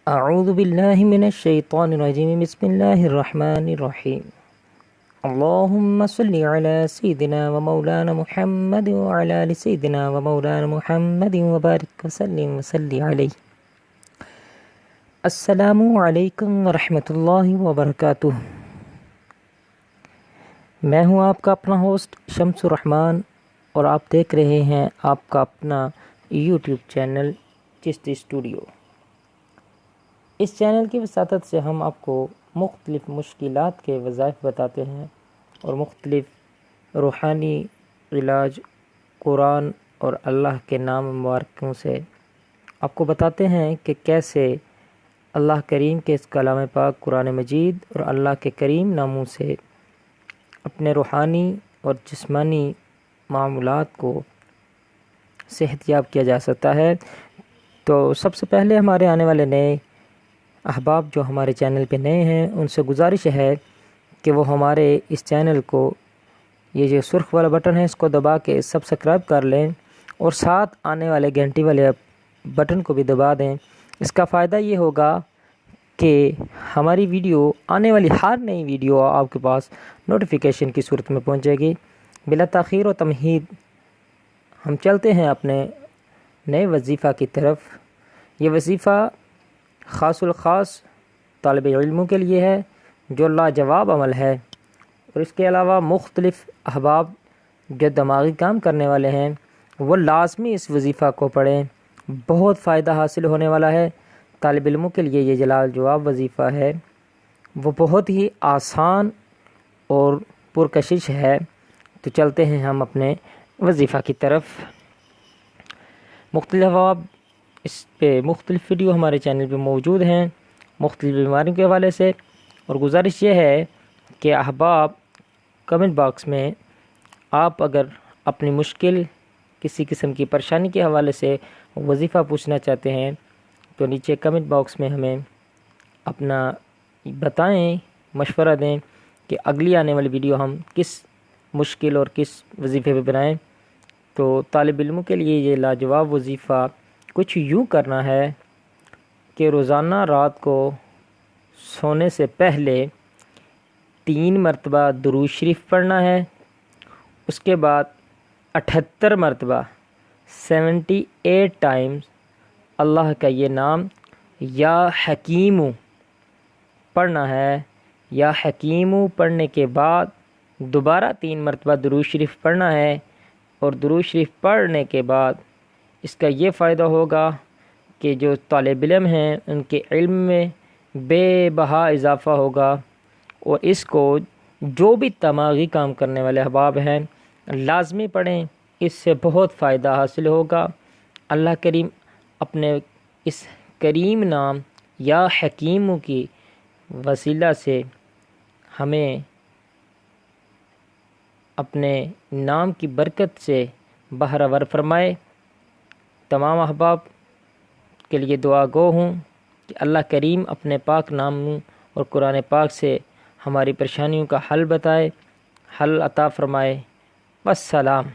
اعوذ باللہ من الشیطان الرجیم بسم اللہ الرحمن الرحیم اللہم صلی علی سیدنا و مولانا محمد وعلی آل سیدنا و مولانا محمد وبارک وسلم وصلی علیہ۔ السلام علیکم ورحمۃ اللہ وبرکاتہ۔ میں ہوں آپ کا اپنا ہوسٹ شمس الرحمن اور آپ دیکھ رہے ہیں آپ کا اپنا یوٹیوب چینل چشتی اسٹوڈیو۔ اس چینل کی وساطت سے ہم آپ کو مختلف مشکلات کے وظائف بتاتے ہیں اور مختلف روحانی علاج قرآن اور اللہ کے نام مبارکوں سے آپ کو بتاتے ہیں کہ کیسے اللہ کریم کے اس کلام پاک قرآن مجید اور اللہ کے کریم ناموں سے اپنے روحانی اور جسمانی معاملات کو صحت یاب کیا جا سکتا ہے۔ تو سب سے پہلے ہمارے آنے والے نئے احباب جو ہمارے چینل پہ نئے ہیں ان سے گزارش ہے کہ وہ ہمارے اس چینل کو یہ جو سرخ والا بٹن ہے اس کو دبا کے سبسکرائب کر لیں اور ساتھ آنے والے گھنٹی والے بٹن کو بھی دبا دیں۔ اس کا فائدہ یہ ہوگا کہ ہماری ویڈیو آنے والی ہر نئی ویڈیو آپ کے پاس نوٹیفیکیشن کی صورت میں پہنچے گی۔ بلا تاخیر و تمہید ہم چلتے ہیں اپنے نئے وظیفہ کی طرف۔ یہ وظیفہ خاص الخاص طالب علموں کے لیے ہے جو لاجواب عمل ہے، اور اس کے علاوہ مختلف احباب جو دماغی کام کرنے والے ہیں وہ لازمی اس وظیفہ کو پڑھیں، بہت فائدہ حاصل ہونے والا ہے۔ طالب علموں کے لیے یہ لاجواب وظیفہ ہے، وہ بہت ہی آسان اور پرکشش ہے۔ تو چلتے ہیں ہم اپنے وظیفہ کی طرف۔ مختلف احباب اس پہ مختلف ویڈیو ہمارے چینل پہ موجود ہیں مختلف بیماریوں کے حوالے سے، اور گزارش یہ ہے کہ احباب کمنٹ باکس میں آپ اگر اپنی مشکل کسی قسم کی پریشانی کے حوالے سے وظیفہ پوچھنا چاہتے ہیں تو نیچے کمنٹ باکس میں ہمیں اپنا بتائیں، مشورہ دیں کہ اگلی آنے والی ویڈیو ہم کس مشکل اور کس وظیفے پہ بنائیں۔ تو طالب علموں کے لیے یہ لاجواب وظیفہ کچھ یوں کرنا ہے کہ روزانہ رات کو سونے سے پہلے 3 مرتبہ درود شریف پڑھنا ہے، اس کے بعد 78 مرتبہ 78 ٹائمز اللہ کا یہ نام یا حکیمو پڑھنا ہے۔ یا حکیمو پڑھنے کے بعد دوبارہ 3 مرتبہ درود شریف پڑھنا ہے، اور درود شریف پڑھنے کے بعد اس کا یہ فائدہ ہوگا کہ جو طالب علم ہیں ان کے علم میں بے بہا اضافہ ہوگا، اور اس کو جو بھی دماغی کام کرنے والے احباب ہیں لازمی پڑھیں، اس سے بہت فائدہ حاصل ہوگا۔ اللہ کریم اپنے اس کریم نام یا حکیموں کی وسیلہ سے ہمیں اپنے نام کی برکت سے بہرور فرمائے۔ تمام احباب کے لیے دعا گو ہوں کہ اللہ کریم اپنے پاک ناموں اور قرآن پاک سے ہماری پریشانیوں کا حل بتائے، حل عطا فرمائے۔ والسلام۔